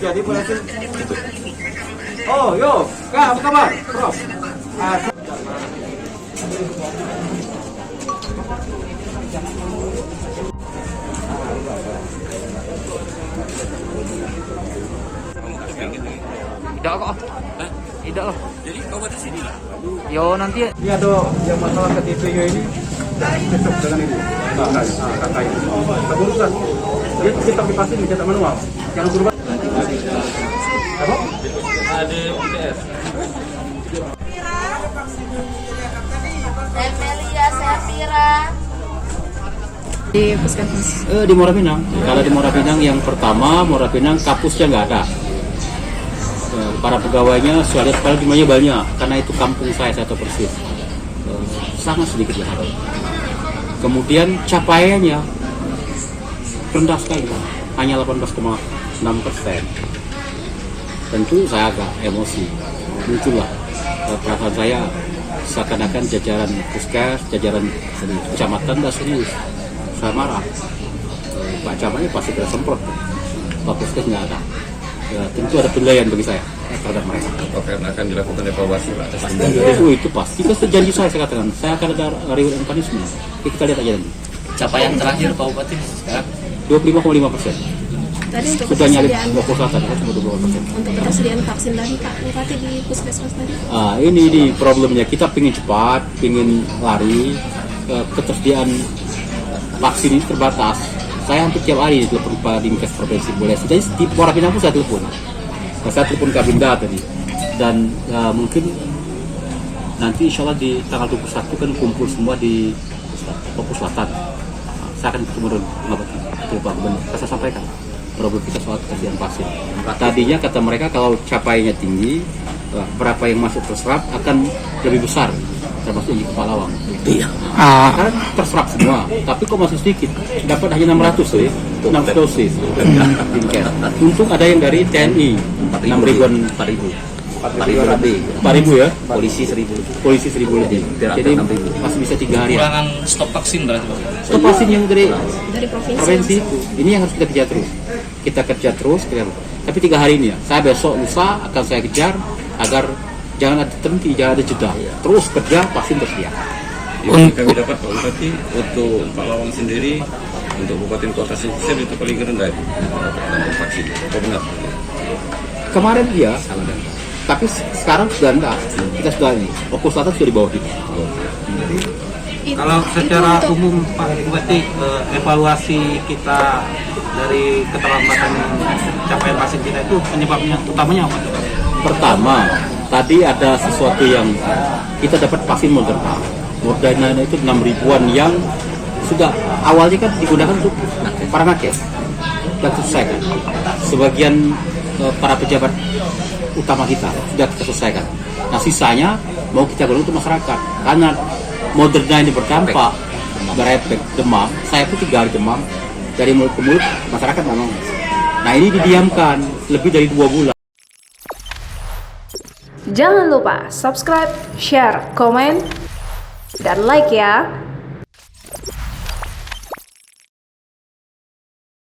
Jadi berhasil. Oh, yo, Kak, apa kabar? Prof. Tidak kok. Tidak lah. Jadi obat di sini lah. Yo nanti Iya dok, yang masalah KTP-nya ini cocok dengan ini. Kakak ini. Kita luruskan. Dia cetak di pasir dicetak manual. Jangan suruh. Apa? Ada UTS. Emelia Safira di puskesmas. Di Muara Pinang. Kalau di Muara Pinang yang pertama, Muara Pinang kapusnya nggak ada. Para pegawainya saya lihat sekali jumlahnya banyak karena itu kampung saya tahu persis. Sangat sedikit ya. Kemudian capaiannya rendah sekali, hanya 18,6%. Tentu saya agak emosi, muncullah perasaan saya seakan-akan jajaran puskes, jajaran kecamatan dah serius. Saya marah. Pak Camatnya pasti kita semprot, Pak Puskes nggak ada. Ya, tentu ada penilaian bagi saya terhadap mereka. Oh, karena akan dilakukan evaluasi Pak. Itu pasti kan janji saya katakan. Saya akan ada reward mekanisme. Kita lihat aja nanti. Capaian terakhir Pak Bupati sekarang 25,5%. tadi untuk Sudah nyalip ketersediaan 20% kan cuma 20%. untuk ketersediaan vaksin tadi Pak Bupati di puskesmas tadi. Ini problemnya kita pingin cepat, pingin lari, ketersediaan vaksin ini terbatas. Saya hampir tiap hari telepon Pak Dinkes Provinsi boleh. Jadi di Muara Pinang pun saya telepon. Saya telepon Kabinda tadi. Dan mungkin nanti insya Allah di tanggal 21 kan kumpul semua di Papua Selatan. Saya akan ketemu dengan Pak Gubernur. Saya sampaikan problem kita soal ketersediaan vaksin. Tadinya kata mereka kalau capaiannya tinggi, berapa yang masuk terserap akan lebih besar, termasuk di Kepalawang. Iya. Karena terserap semua, tapi kok masih sedikit. Dapat hanya 600 ya, 6 dosis. Untung ada yang dari TNI, 6.000-an, 4.000 lebih. 4.000 ya? Polisi 1.000 lebih. Jadi masih bisa 3 hari. kekurangan stok vaksin berarti Pak. Stok vaksin yang dari Provinsi itu, ini yang harus kita kejar terus. Kita kerja terus, tapi 3 hari ini ya. Saya besok lusa akan saya kejar agar jangan ada terhenti, jangan ada jeda. Terus kerja, vaksin tersedia. Yang kami dapat Pak Bupati untuk Pak Lawang sendiri untuk Bupati Kota Sisir itu paling rendah itu untuk vaksin. Apa benar? Kemarin iya, tapi sekarang sudah enggak. Kita sudah ini, Fokus Selatan sudah di bawah kita. Kalau secara umum Pak Bupati, evaluasi kita dari keterlambatan capaian vaksin kita itu penyebabnya utamanya apa? Pertama, tadi ada sesuatu yang kita dapat vaksin Moderna. Moderna itu 6.000-an yang sudah awalnya kan digunakan untuk para nakes dan selesaikan. Sebagian para pejabat utama kita sudah kita selesaikan. Nah sisanya mau kita gunakan untuk masyarakat karena Moderna ini berdampak berefek demam. Saya pun 3 hari demam dari mulut ke mulut, masyarakat nggak mau. Nah ini didiamkan lebih dari 2 bulan. Jangan lupa subscribe, share, komen, dan like ya.